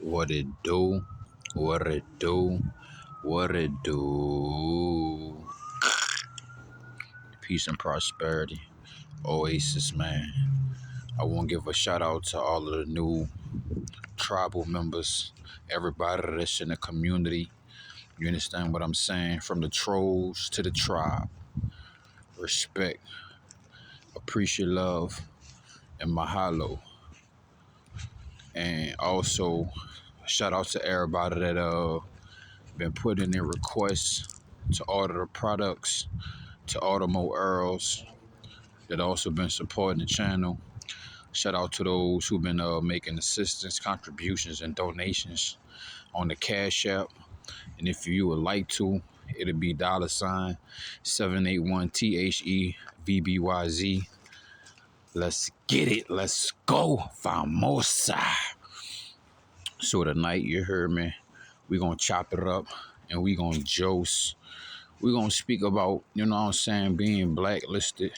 What it do? What it do? What it do? Peace and prosperity. Oasis, man. I want to give a shout out to all of the new tribal members, everybody that's in the community. You understand what I'm saying? From the trolls to the tribe. Respect, appreciate love, and mahalo. And also, shout out to everybody that been putting in requests to order the products, to order more Earls, that also been supporting the channel. Shout out to those who've been making assistance, contributions, and donations on the Cash App. And if you would like to, it'll be $781THEVBYZ. Let's get it. Let's go. Famosa. So tonight, you heard me, we going to chop it up and we going to jose. We're going to speak about, you know what I'm saying, being blacklisted,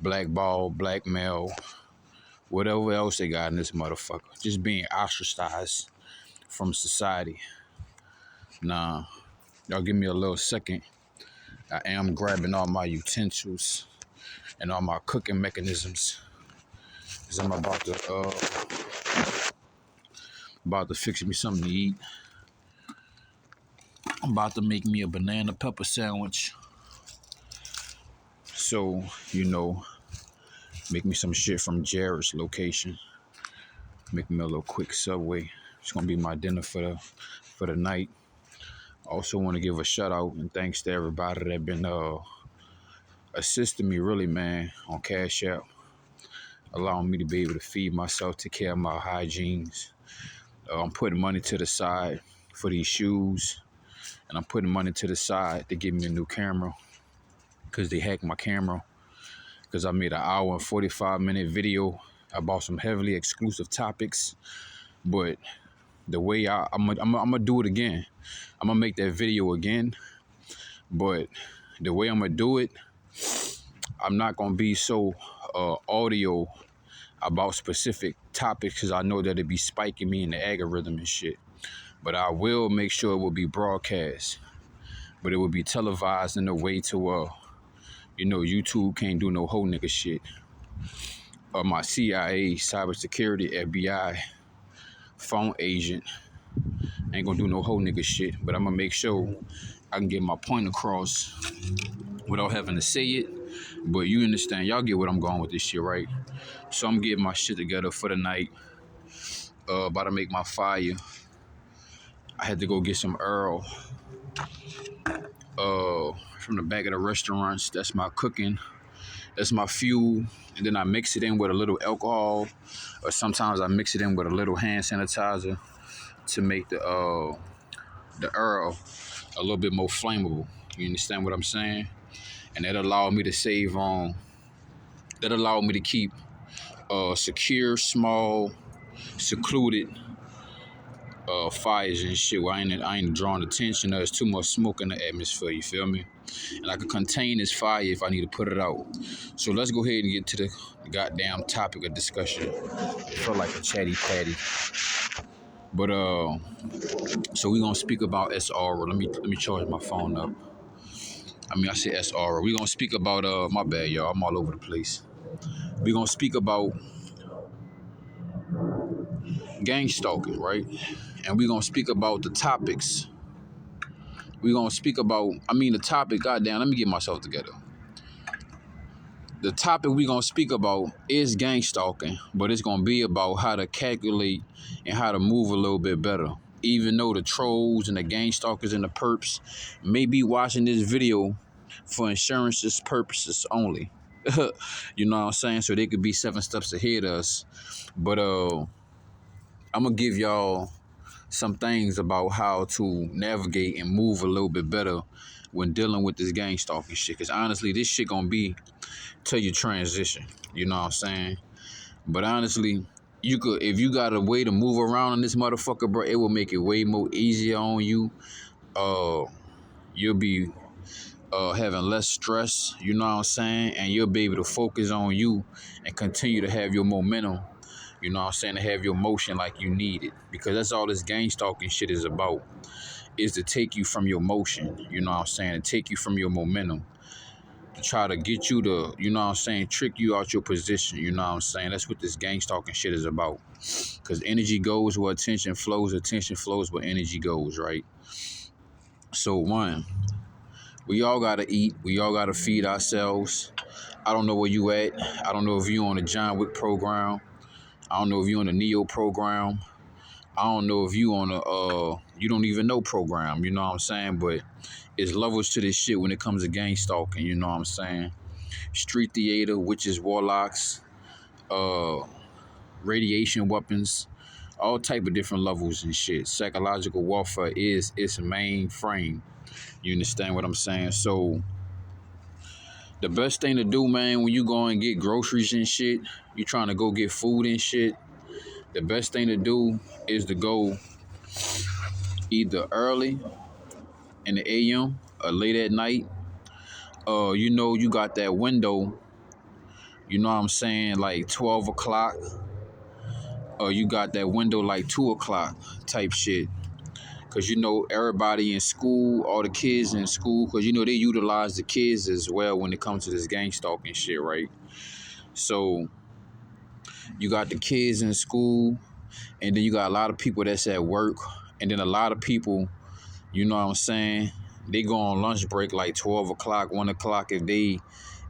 blackballed, blackmail, whatever else they got in this motherfucker. Just being ostracized from society. Now, y'all give me a little second. I am grabbing all my utensils and all my cooking mechanisms because I'm about to fix me something to eat. I'm about to make me a banana pepper sandwich. So, make me some shit from Jared's location. Make me a little quick Subway. It's gonna be my dinner for the night. I also want to give a shout out and thanks to everybody that been assisting me really, man, on Cash App, allowing me to be able to feed myself, take care of my hygienes. I'm putting money to the side for these shoes, and I'm putting money to the side to give me a new camera because they hacked my camera. Because I made an hour and 45-minute video about some heavily exclusive topics, but the way I'm gonna do it again. I'm gonna make that video again, but the way I'm gonna do it, I'm not gonna be so audio about specific topics because I know that it'd be spiking me in the algorithm and shit. But I will make sure it will be broadcast, but it will be televised in a way to YouTube can't do no whole nigga shit. My CIA, cybersecurity, FBI, phone agent ain't gonna do no whole nigga shit, but I'm gonna make sure I can get my point across without having to say it. But you understand, y'all get what I'm going with this shit, right? So I'm getting my shit together for the night. About to make my fire. I had to go get some Earl from the back of the restaurants. That's my cooking. That's my fuel. And then I mix it in with a little alcohol, or sometimes I mix it in with a little hand sanitizer to make the Earl a little bit more flammable. You understand what I'm saying? And that allowed me to save on. That allowed me to keep secure, small, secluded fires and shit where I ain't drawing attention. There's too much smoke in the atmosphere, you feel me? And I can contain this fire if I need to put it out. So let's go ahead and get to the goddamn topic of discussion. I feel like a chatty patty. But so we're gonna speak about SR. Let me charge my phone up. I said SR. We're gonna speak about my bad, y'all. I'm all over the place. We're gonna speak about gang stalking, right? And we're gonna speak about the topics. We're gonna speak about, the topic, goddamn, let me get myself together. The topic we're gonna speak about is gang stalking, but it's gonna be about how to calculate and how to move a little bit better. Even though the trolls and the gang stalkers and the perps may be watching this video for insurance purposes only. You know what I'm saying? So they could be 7 steps ahead of us. But I'm gonna give y'all some things about how to navigate and move a little bit better when dealing with this gang stalking shit. Because honestly, this shit gonna be till you transition. You know what I'm saying? But honestly, you could, if you got a way to move around in this motherfucker, bro, it will make it way more easier on you. You'll be having less stress, you know what I'm saying? And you'll be able to focus on you and continue to have your momentum You know what I'm saying? To have your motion like you need it. Because that's all this gang stalking shit is about. Is to take you from your motion. You know what I'm saying? To take you from your momentum. To try to get you to, you know what I'm saying, trick you out your position. You know what I'm saying? That's what this gang stalking shit is about. Because energy goes where attention flows where energy goes, right? So one, we all gotta eat. We all gotta feed ourselves. I don't know where you at. I don't know if you on the John Wick program. I don't know if you on the Neo program. I don't know if you on a you don't even know program. You know what I'm saying? But it's levels to this shit when it comes to gang stalking. You know what I'm saying? Street theater, witches, warlocks, uh, radiation weapons, all type of different levels and shit. Psychological warfare is its main frame. You understand what I'm saying? So the best thing to do, man, when you go and get groceries and shit, you trying to go get food and shit, the best thing to do is to go either early in the AM or late at night. You know you got that window, you know what I'm saying, like 12 o'clock, or you got that window like 2 o'clock type shit. Because you know everybody in school, all the kids in school, because you know they utilize the kids as well when it comes to this gang stalking shit, right? So you got the kids in school, and then you got a lot of people that's at work, and then a lot of people, you know what I'm saying, they go on lunch break like 12 o'clock, 1 o'clock if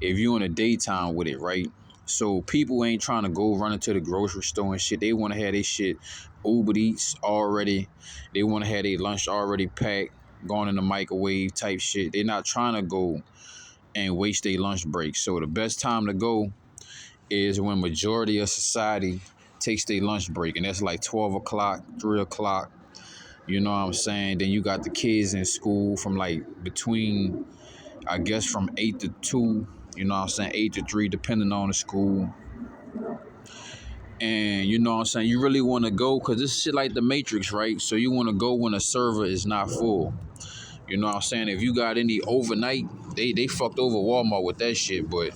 you in the daytime with it, right? So people ain't trying to go run into the grocery store and shit. They want to have their shit Uber Eats already. They want to have their lunch already packed, going in the microwave type shit. They're not trying to go and waste their lunch break. So the best time to go is when majority of society takes their lunch break. And that's like 12 o'clock, 3 o'clock. You know what I'm saying? Then you got the kids in school from like between, I guess, from 8 to 2, you know what I'm saying, 8 to 3, depending on the school. And you know what I'm saying, you really want to go, because this shit like the Matrix, right? So you want to go when a server is not full. You know what I'm saying? If you got any overnight, they fucked over Walmart with that shit, but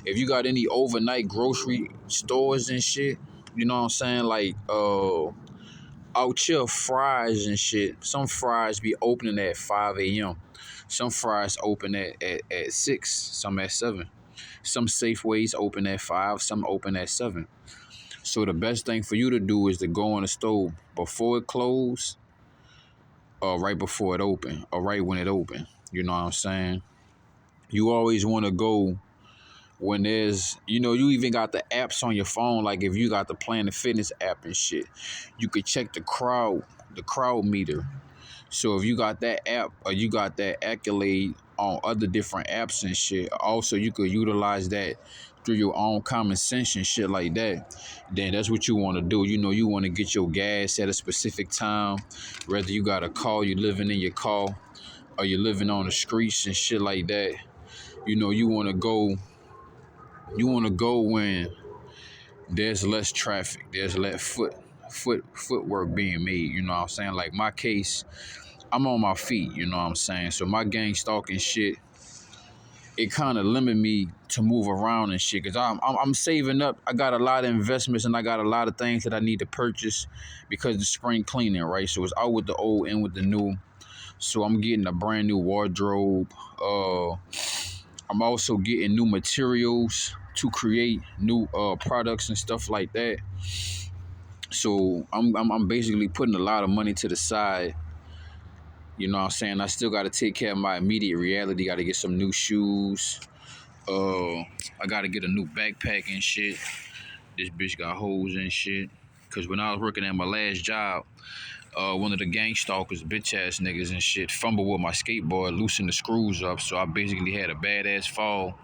if you got any overnight grocery stores and shit, you know what I'm saying, like, out here fries and shit, some fries be opening at 5 a.m. Some fries open at 6, some at 7. Some Safeways open at 5, some open at 7. So the best thing for you to do is to go on the stove before it closed, or right before it open, or right when it open. You know what I'm saying? You always want to go when there's, you know, you even got the apps on your phone. Like if you got the Planet Fitness app and shit, you could check the crowd meter. So if you got that app or you got that accolade on other different apps and shit, also you could utilize that through your own common sense and shit like that. Then that's what you want to do. You know, you want to get your gas at a specific time, whether you got a car, you living in your car, or you're living on the streets and shit like that. You know, you want to go when there's less traffic, there's less footwork being made. You know what I'm saying? Like my case, I'm on my feet, you know what I'm saying? So my gang stalking shit, it kind of limit me to move around and shit, because I'm saving up. I got a lot of investments and I got a lot of things that I need to purchase because the spring cleaning, right? So it's out with the old, in with the new. So I'm getting a brand new wardrobe. I'm also getting new materials to create new products and stuff like that. So I'm basically putting a lot of money to the side. You know what I'm saying? I still got to take care of my immediate reality. Got to get some new shoes. I got to get a new backpack and shit. This bitch got holes and shit. Because when I was working at my last job, one of the gang stalkers, bitch ass niggas and shit, fumbled with my skateboard, loosened the screws up. So I basically had a badass fall.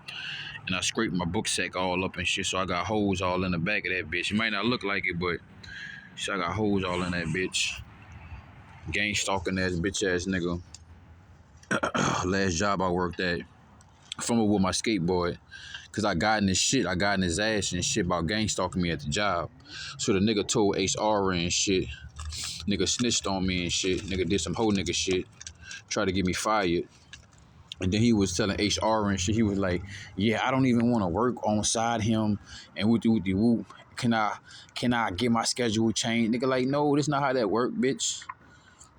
And I scraped my book sack all up and shit. So I got holes all in the back of that bitch. It might not look like it, but so I got holes all in that bitch. Gang stalking ass bitch ass nigga. Last job I worked at, fumbled with my skateboard, cause I got in his shit. I got in his ass and shit about gang stalking me at the job. So the nigga told HR and shit. Nigga snitched on me and shit. Nigga did some whole nigga shit. Tried to get me fired. And then he was telling HR and shit. He was like, "Yeah, I don't even want to work on side him and whoop. can I get my schedule changed? Nigga like, no, this not how that work, bitch.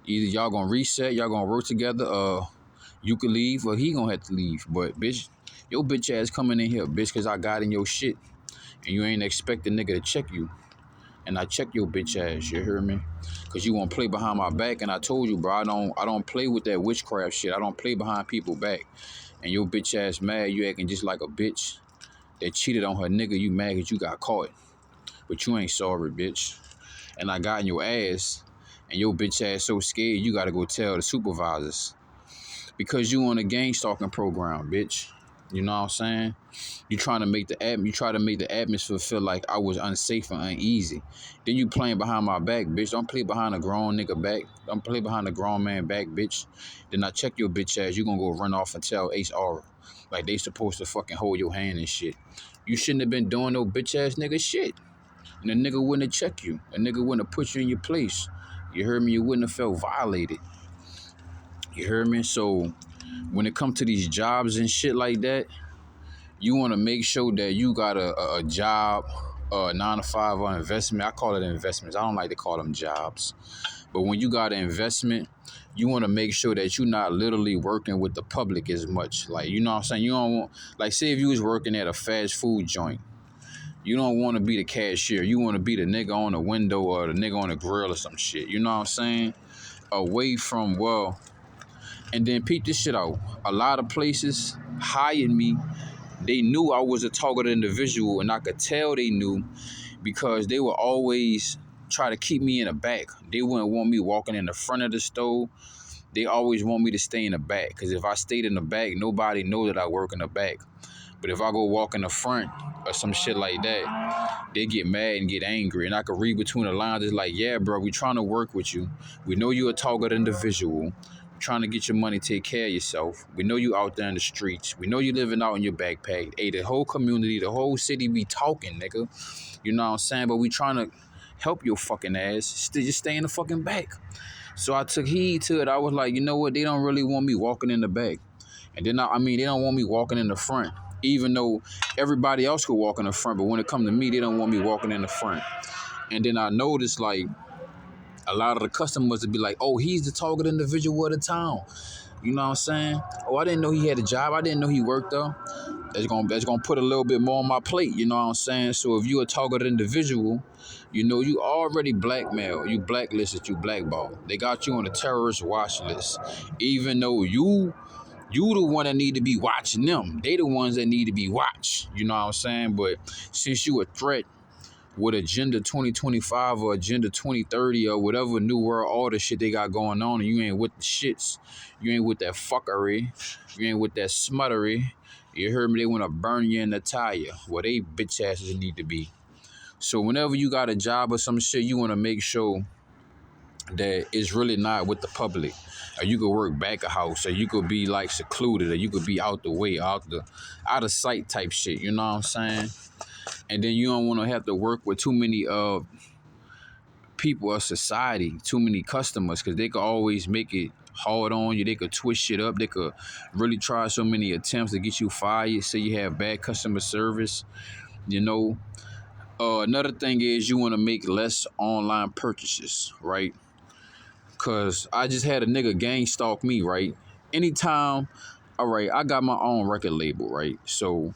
Either y'all gonna reset, y'all gonna work together, you can leave or he gonna have to leave. But bitch, your bitch ass coming in here, bitch, cause I got in your shit. And you ain't expect the nigga to check you. And I check your bitch ass, you hear me? Cause you wanna play behind my back, and I told you, bro, I don't play with that witchcraft shit. I don't play behind people back. And your bitch ass mad, you acting just like a bitch that cheated on her nigga. You mad cause you got caught. But you ain't sorry, bitch. And I got in your ass, and your bitch ass so scared you gotta go tell the supervisors. Because you on a gang stalking program, bitch. You know what I'm saying? You try to make the atmosphere feel like I was unsafe and uneasy. Then you playing behind my back, bitch. Don't play behind a grown nigga back. Don't play behind a grown man back, bitch. Then I check your bitch ass. You gonna go run off and tell Ace Aura. Like they supposed to fucking hold your hand and shit. You shouldn't have been doing no bitch ass nigga shit. And the nigga wouldn't have checked you. A nigga wouldn't have put you in your place. You heard me? You wouldn't have felt violated. You heard me? So when it comes to these jobs and shit like that, you want to make sure that you got a job, 9 to 5 or investment. I call it investments. I don't like to call them jobs. But when you got an investment, you want to make sure that you're not literally working with the public as much. Like, you know what I'm saying? You don't want, like, say if you was working at a fast food joint, you don't want to be the cashier. You want to be the nigga on the window or the nigga on the grill or some shit. You know what I'm saying? Away from, well, and then peep this shit out. A lot of places hired me. They knew I was a targeted individual, and I could tell they knew because they would always try to keep me in the back. They wouldn't want me walking in the front of the store. They always want me to stay in the back because if I stayed in the back, nobody know that I work in the back. But if I go walk in the front or some shit like that, they get mad and get angry. And I could read between the lines. It's like, yeah, bro, we trying to work with you. We know you're a targeted individual. Trying to get your money, take care of yourself. We know you out there in the streets. We know you living out in your backpack. Hey, the whole community, the whole city be talking, nigga. You know what I'm saying? But we trying to help your fucking ass. Just stay in the fucking back. So I took heed to it. I was like, you know what? They don't really want me walking in the back. And then, they don't want me walking in the front. Even though everybody else could walk in the front. But when it comes to me, they don't want me walking in the front. And then I noticed, like, a lot of the customers would be like, oh, he's the target individual of the town. You know what I'm saying? Oh, I didn't know he had a job. I didn't know he worked though. That's gonna put a little bit more on my plate. You know what I'm saying? So if you're a targeted individual, you know you already blackmailed, you blacklisted, you blackballed. They got you on the terrorist watch list. Even though you the one that need to be watching them. They the ones that need to be watched. You know what I'm saying? But since you a threat with Agenda 2025 or Agenda 2030 or whatever New World Order shit they got going on, and you ain't with the shits, you ain't with that fuckery, you ain't with that smuttery, you heard me, they want to burn you in the tire where they bitch asses need to be. So whenever you got a job or some shit, you want to make sure that it's really not with the public. Or you could work back a house, or you could be like secluded, or you could be out the way, out of sight type shit, you know what I'm saying? And then you don't want to have to work with too many people or society, too many customers, because they could always make it hard on you. They could twist shit up. They could really try so many attempts to get you fired. Say you have bad customer service. You know, another thing is you want to make less online purchases, right? Because I just had a nigga gang stalk me, right? Anytime, all right, I got my own record label, right? So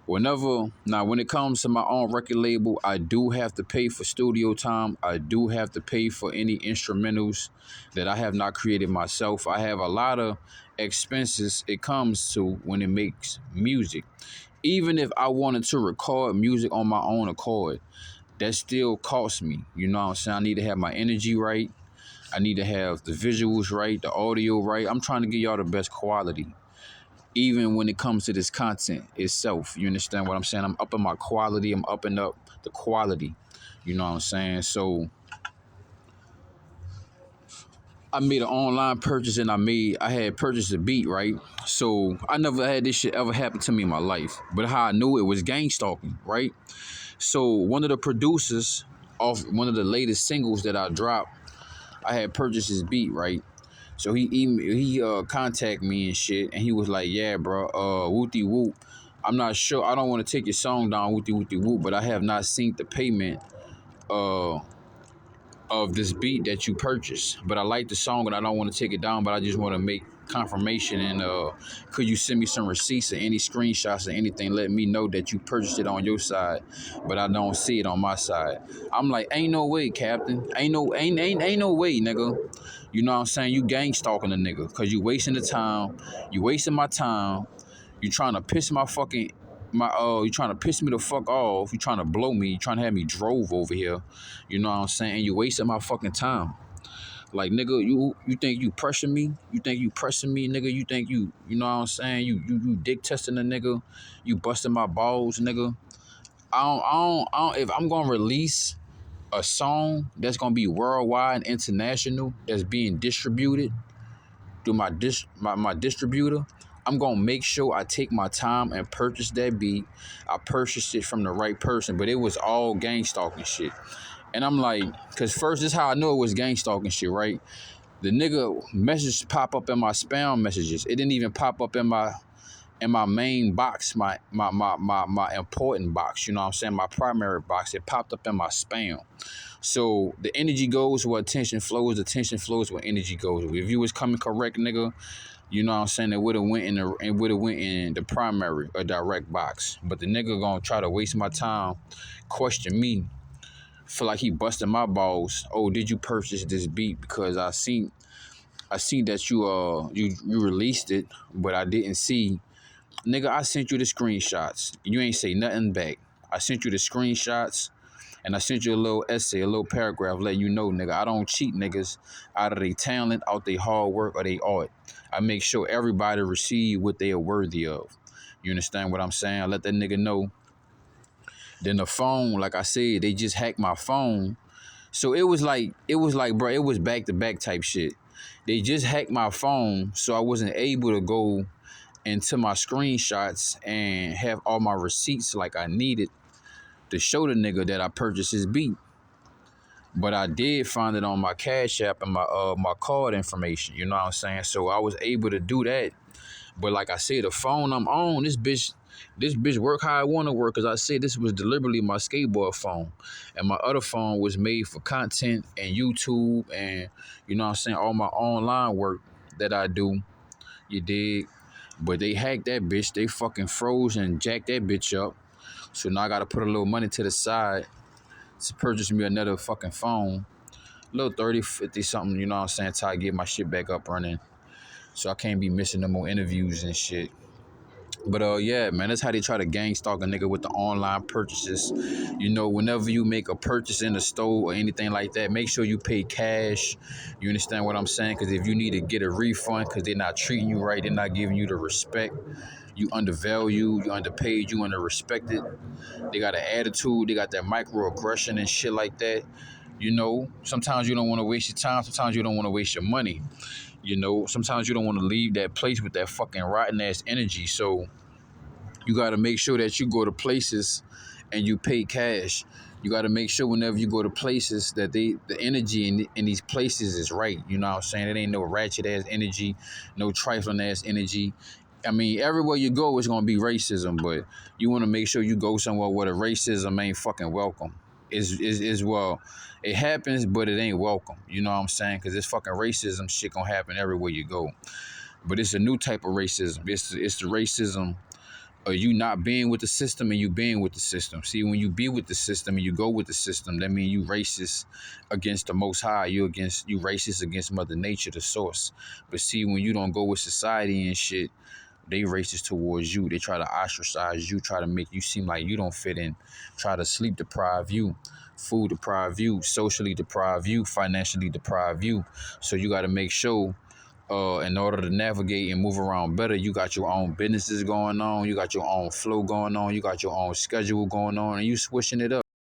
when it comes to my own record label, I do have to pay for studio time. I do have to pay for any instrumentals that I have not created myself. I have a lot of expenses it comes to when it makes music. Even if I wanted to record music on my own accord, that still costs me. You know what I'm saying? I need to have my energy right. I need to have the visuals right, the audio right. I'm trying to give y'all the best quality. Even when it comes to this content itself, you understand what I'm saying? I'm upping my quality. I'm upping up the quality. You know what I'm saying? So I made an online purchase and I had purchased a beat, right? So I never had this shit ever happen to me in my life. But how I knew it was gang stalking, right? So one of the producers of one of the latest singles that I dropped, I had purchased his beat, right? So he contacted me and shit, and he was like, yeah, bro, whoopty whoop. I'm not sure. I don't want to take your song down, whoopty whoopty whoop, but I have not seen the payment uh, of this beat that you purchased. But I like the song and I don't want to take it down, but I just want to make confirmation. And could you send me some receipts or any screenshots or anything? Let me know that you purchased it on your side, but I don't see it on my side. I'm like, ain't no way, Captain. Ain't no way, nigga. You know what I'm saying? You gang stalking a nigga because you wasting the time. You wasting my time. You trying to piss my fucking you trying to piss me the fuck off. You trying to blow me. You trying to have me drove over here. You know what I'm saying? And you wasting my fucking time. Like, nigga, you think you pressing me? You think you pressing me, nigga? You think you know what I'm saying? You dick testing a nigga? You busting my balls, nigga? I don't. If I'm gonna release a song that's gonna be worldwide and international, that's being distributed through my distributor, I'm gonna make sure I take my time and purchase that beat. I purchased it from the right person, but it was all gang stalking shit. And I'm like, cause first, this is how I know it was gang stalking shit, right? The nigga message pop up in my spam messages. It didn't even pop up in my main box, my important box, you know what I'm saying? My primary box. It popped up in my spam. So the energy goes where attention flows. Attention flows where energy goes. If you was coming correct, nigga, you know what I'm saying, it would have went in the primary or direct box. But the nigga gonna try to waste my time, question me, feel like he busting my balls. Oh, did you purchase this beat? Because I seen that you released it, but I didn't see. Nigga, I sent you the screenshots. You ain't say nothing back. I sent you the screenshots. And I sent you a little essay, a little paragraph letting you know, nigga, I don't cheat niggas out of their talent, out their hard work, or their art. I make sure everybody receive what they are worthy of. You understand what I'm saying? I let that nigga know. Then the phone, like I said, they just hacked my phone. So it was like, bro, it was back-to-back type shit. They just hacked my phone, so I wasn't able to go into my screenshots and have all my receipts like I needed to show the nigga that I purchased his beat. But I did find it on my Cash App and my card information, you know what I'm saying? So I was able to do that. But like I said, the phone I'm on, this bitch work how I want to work, because I said this was deliberately my skateboard phone. And my other phone was made for content and YouTube and, you know what I'm saying, all my online work that I do, you dig? But they hacked that bitch. They fucking froze and jacked that bitch up. So now I got to put a little money to the side to purchase me another fucking phone. A little 30, 50 something, you know what I'm saying, till I get my shit back up running. So I can't be missing no more interviews and shit. But yeah, man, that's how they try to gang stalk a nigga with the online purchases. You know, whenever you make a purchase in the store or anything like that, make sure you pay cash. You understand what I'm saying? Because if you need to get a refund because they're not treating you right, they're not giving you the respect, you undervalued, you underpaid, you underrespected. They got an attitude, they got that microaggression and shit like that. You know, sometimes you don't want to waste your time, sometimes you don't want to waste your money. You know, sometimes you don't want to leave that place with that fucking rotten ass energy. So you got to make sure that you go to places and you pay cash. You got to make sure whenever you go to places that the energy in these places is right. You know what I'm saying? It ain't no ratchet ass energy, no trifling ass energy. I mean, everywhere you go, it's going to be racism, but you want to make sure you go somewhere where the racism ain't fucking welcome. Well, it happens, but it ain't welcome. You know what I'm saying? Because this fucking racism shit going to happen everywhere you go. But it's a new type of racism. It's the racism of you not being with the system and you being with the system. See, when you be with the system and you go with the system, that means you racist against the Most High. You racist against Mother Nature, the source. But see, when you don't go with society and shit, they racist towards you. They try to ostracize you, try to make you seem like you don't fit in, try to sleep deprive you, food deprive you, socially deprive you, financially deprive you. So you got to make sure in order to navigate and move around better, you got your own businesses going on, you got your own flow going on, you got your own schedule going on, and you switching it up.